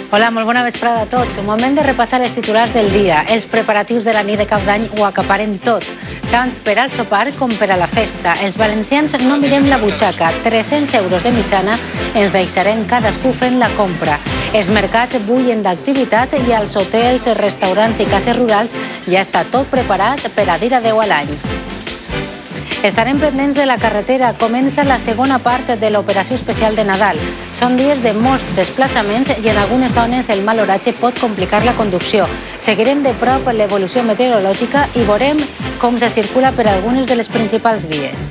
Hola, molt bona vesprada a tots. Moment de repassar els titulars del dia. Els preparatius de la nit de Cap d'Any ho acaparen tot, tant per al sopar com per a la festa. Els valencians no mirem la butxaca. 300 euros de mitjana ens deixarem cadascú fent la compra. Els mercats bullen d'activitat i als hotels, restaurants i cases rurals ja està tot preparat per a dir adeu a l'any. Estarem pendents de la carretera. Comença la segona part de l'operació especial de Nadal. Són dies de molts desplaçaments i en algunes zones el mal oratge pot complicar la conducció. Seguirem de prop l'evolució meteorològica i veurem com se circula per algunes de les principals vies.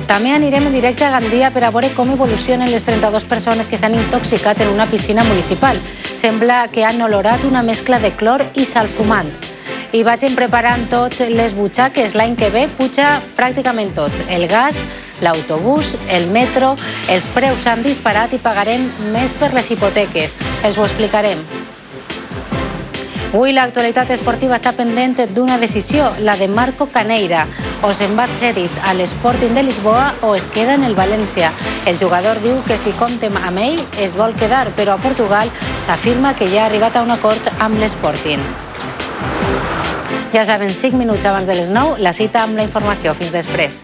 També anirem en directe a Gandia per a veure com evolucionen les 32 persones que s'han intoxicat en una piscina municipal. Sembla que han olorat una mescla de clor i sal fumant. I vagin preparant tots les butxaques. L'any que ve puja pràcticament tot. El gas, l'autobús, el metro, els preus s'han disparat i pagarem més per les hipoteques. Els ho explicarem. Avui l'actualitat esportiva està pendent d'una decisió, la de Marco Caneira. O se'n va cedit a l'Sporting de Lisboa o es queda en el València. El jugador diu que si comptem amb ell es vol quedar, però a Portugal s'afirma que ja ha arribat a un acord amb l'Sporting. Ja saben, 5 minuts abans de les 9, la cita amb la informació. Fins després.